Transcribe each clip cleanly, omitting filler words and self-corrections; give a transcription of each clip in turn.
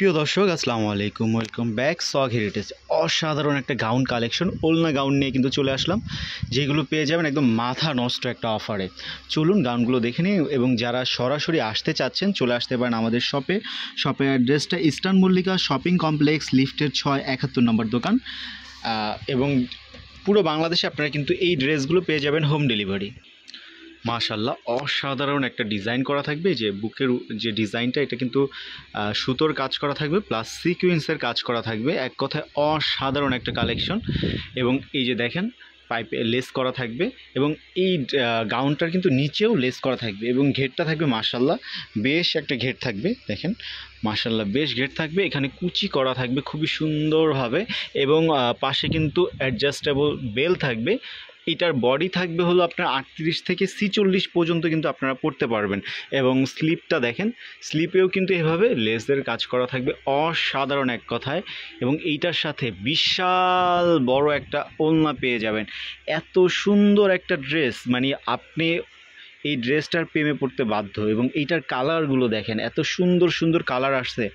প্রিয় দর্শক আসসালামু আলাইকুম, ওয়েলকাম ব্যাক সগ হেরিটেজ। অসাধারণ একটা গাউন কালেকশন, ওলনা গাউন নিয়ে কিন্তু চলে আসলাম, যেগুলো পেয়ে যাবেন একদম মাথা নষ্ট একটা অফারে। চলুন গাউনগুলো দেখে নিই, এবং যারা সরাসরি আসতে চাচ্ছেন চলে আসতে পারেন আমাদের শপের অ্যাড্রেসটা ইস্টার্ন মল্লিকা শপিং কমপ্লেক্স, লিফটের 671 নম্বর দোকান। এবং পুরো বাংলাদেশে আপনারা কিন্তু এই ড্রেসগুলো পেয়ে যাবেন হোম ডেলিভারি। মাশাল্লাহ, অসাধারণ একটা ডিজাইন করা থাকবে। যে বুকের যে ডিজাইনটা, এটা কিন্তু সুতোর কাজ করা থাকবে প্লাস সিকুয়েন্সের কাজ করা থাকবে। এক কথায় অসাধারণ একটা কালেকশন। এবং এই যে দেখেন পাইপে লেস করা থাকবে, এবং এই গাউনটার কিন্তু নিচেও লেস করা থাকবে, এবং ঘেরটা থাকবে মাশাল্লাহ বেশ একটা ঘের থাকবে। দেখেন মাশাল্লাহ বেশ ঘের থাকবে, এখানে কুচি করা থাকবে খুবই সুন্দরভাবে, এবং পাশে কিন্তু অ্যাডজাস্টেবল বেল থাকবে। এটার বডি থাকবে হলো আপনার 38 থেকে 46 পর্যন্ত কিন্তু আপনারা পড়তে পারবেন। এবং স্লিপটা দেখেন, স্লিপেও কিন্তু এভাবে লেসের কাজ করা থাকবে, অসাধারণ এক কথায়। এবং এইটার সাথে বিশাল বড় একটা ওড়না পেয়ে যাবেন। এত সুন্দর একটা ড্রেস, মানে আপনি এই ড্রেসটার প্রেমে পড়তে বাধ্য। এবং এইটার কালারগুলো দেখেন, এত সুন্দর সুন্দর কালার আসছে।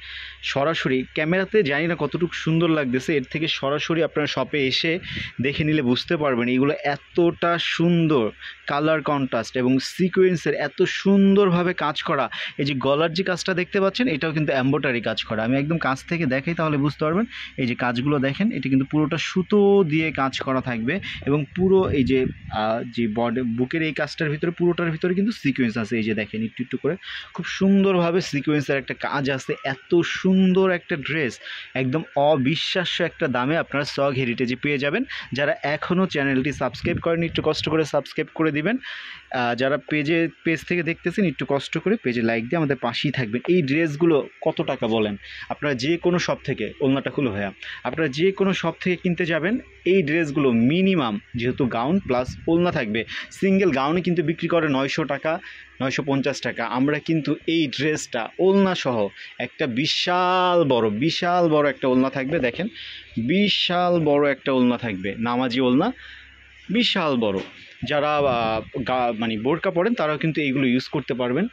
সরাসরি ক্যামেরাতে জানি না কতটুকু সুন্দর লাগতেছে, এর থেকে সরাসরি আপনার শপে এসে দেখে নিলে বুঝতে পারবেন এইগুলো এতটা সুন্দর কালার কন্ট্রাস্ট, এবং সিকোয়েন্সের এত সুন্দরভাবে কাজ করা। এই যে গলার যে কাজটা দেখতে পাচ্ছেন, এটাও কিন্তু এমব্রয়ডারি কাজ করা। আমি একদম কাছ থেকে দেখাই তাহলে বুঝতে পারবেন। এই যে কাজগুলো দেখেন, এটা কিন্তু পুরোটা সুতো দিয়ে কাজ করা থাকবে, এবং পুরো এই যে বডি বুকের এই কাজটার ভিতরে পুরোটার ভিতরে কিন্তু সিকোয়েন্স আছে। এই যে দেখেন একটু একটু করে খুব সুন্দরভাবে সিকোয়েন্সের একটা কাজ আছে। এত সুন্দর একটা ড্রেস, একদম অবিশ্বাস্য একটা দামে আপনারা সগ হেরিটেজে পেয়ে যাবেন। যারা এখনও চ্যানেলটি সাবস্ক্রাইব করেনি একটু কষ্ট করে সাবস্ক্রাইব করে দিবেন। যারা পেজ থেকে দেখতেছেন একটু কষ্ট করে পেজে লাইক দিয়ে আমাদের পাশেই থাকবেন। এই ড্রেসগুলো কত টাকা বলেন? আপনারা যে কোনো শপ থেকে, ওলনাটা খুলে ভাইয়া, আপনারা যে কোনো শপ থেকে কিনতে যাবেন এই ড্রেসগুলো মিনিমাম, যেহেতু গাউন প্লাস ওলনা থাকবে, সিঙ্গেল গাউনে কিন্তু বিক্রি করে 900 টাকা, 950 টাকা। আমরা কিন্তু এই ড্রেসটা ওলনা সহ একটা বিশাল বড় একটা ওলনা থাকবে। দেখেন বিশাল বড় একটা ওলনা থাকবে, নামাজি ওলনা, বিশাল বড়। যারা মানে বোরকা পরেন তারাও কিন্তু এইগুলো ইউজ করতে পারবেন।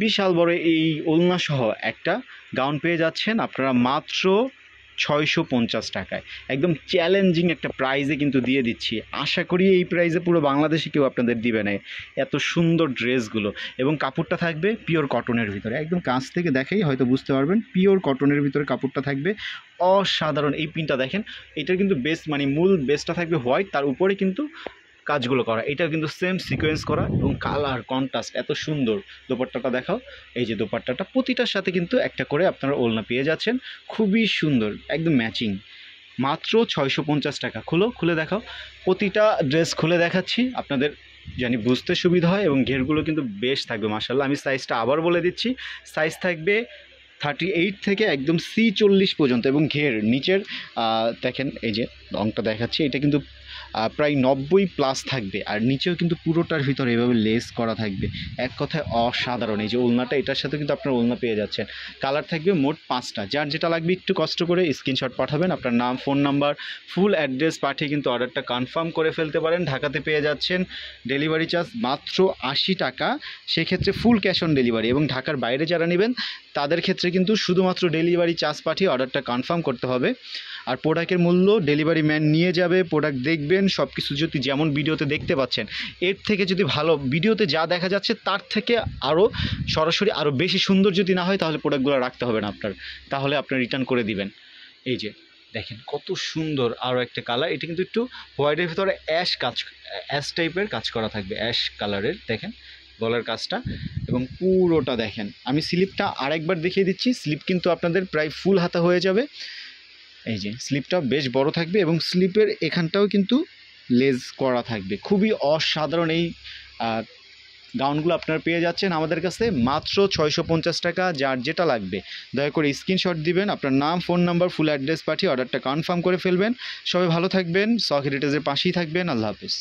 বিশাল বড় এই ওলনা সহ একটা গাউন পেয়ে যাচ্ছেন আপনারা মাত্র 650 টাকায়। একদম চ্যালেঞ্জিং একটা প্রাইজে কিন্তু দিয়ে দিচ্ছি। আশা করি এই প্রাইজে পুরো বাংলাদেশে কেউ আপনাদের দিবে না এত সুন্দর ড্রেসগুলো। এবং কাপড়টা থাকবে পিওর কটনের ভিতরে, একদম কাছ থেকে দেখেই হয়তো বুঝতে পারবেন, পিওর কটনের ভিতরে কাপড়টা থাকবে। অসাধারণ এই পিনটা দেখেন, এটার কিন্তু বেস মানে মূল বেসটা থাকবে হোয়াইট, তার উপরে কিন্তু কাজগুলো করা। এটা কিন্তু সেম সিকোয়েন্স করা, এবং কালার কন্ট্রাস্ট এত সুন্দর। দোপাট্টাটা দেখাও, এই যে দোপাট্টাটা প্রতিটার সাথে কিন্তু একটা করে আপনারা ওলনা পেয়ে যাচ্ছেন, খুবই সুন্দর একদম ম্যাচিং। মাত্র 650 টাকা। খুলে দেখাও, প্রতিটা ড্রেস খুলে দেখাচ্ছি আপনাদের, জানি বুঝতে সুবিধা হয়। এবং ঘেরগুলো কিন্তু বেশ থাকবে মাশাল্লাহ। আমি সাইজটা আবার বলে দিচ্ছি, সাইজ থাকবে 38 থেকে একদম C40 পর্যন্ত। এবং ঘের নিচের দেখেন, এই যে রংটা দেখাচ্ছি, এটা কিন্তু প্রায় 90+ থাকবে। আর নিচেও কিন্তু পুরোটার ভিতরে এভাবে লেস করা থাকবে। এক কথায় অসাধারণ। এই যে ওলনাটা, এটার সাথে কিন্তু আপনার ওলনা পেয়ে যাচ্ছেন। কালার থাকবে মোট 5টা। যার যেটা লাগবে একটু কষ্ট করে স্ক্রিনশট পাঠাবেন, আপনার নাম, ফোন নাম্বার, ফুল অ্যাড্রেস পাঠিয়ে কিন্তু অর্ডারটা কনফার্ম করে ফেলতে পারেন। ঢাকাতে পেয়ে যাচ্ছেন ডেলিভারি চার্জ মাত্র 80 টাকা, সেক্ষেত্রে ফুল ক্যাশ অন ডেলিভারি। এবং ঢাকার বাইরে যারা নেবেন তাদের ক্ষেত্রে কিন্তু শুধুমাত্র ডেলিভারি চার্জ পাঠিয়ে অর্ডারটা কনফার্ম করতে হবে। আর প্রোডাক্টের মূল্য ডেলিভারি ম্যান নিয়ে যাবে, প্রোডাক্ট দেখবেন, সব কিছু যদি যেমন ভিডিওতে দেখতে পাচ্ছেন, এর থেকে যদি ভালো ভিডিওতে যা দেখা যাচ্ছে তার থেকে আরও সরাসরি আরও বেশি সুন্দর যদি না হয়, তাহলে প্রোডাক্টগুলো রাখতে হবে না আপনার, তাহলে আপনি রিটার্ন করে দিবেন। এই যে দেখেন কত সুন্দর আরও একটা কালার, এটা কিন্তু একটু হোয়াইটের ভিতরে অ্যাশ টাইপের কাজ করা থাকবে, অ্যাশ কালারের। দেখেন গলার কাজটা, এবং পুরোটা দেখেন। আমি স্লিপটা আরেকবার দেখিয়ে দিচ্ছি, স্লিপ কিন্তু আপনাদের প্রায় ফুল হাতা হয়ে যাবে। এই যে স্লিপটা বেশ বড় থাকবে, এবং স্লিপের এখানটাও কিন্তু লেস করা থাকবে। খুবই অসাধারণ এই গাউনগুলো আপনারা পেয়ে যাচ্ছেন আমাদের কাছে মাত্র 650 টাকা। যার যেটা লাগবে দয়া করে স্ক্রিনশট দিবেন, আপনার নাম, ফোন নাম্বার, ফুল অ্যাড্রেস পাঠিয়ে অর্ডারটা কনফার্ম করে ফেলবেন। সবাই ভালো থাকবেন, সগ হেরিটেজের পাশেই থাকবেন। আল্লাহ হাফেজ।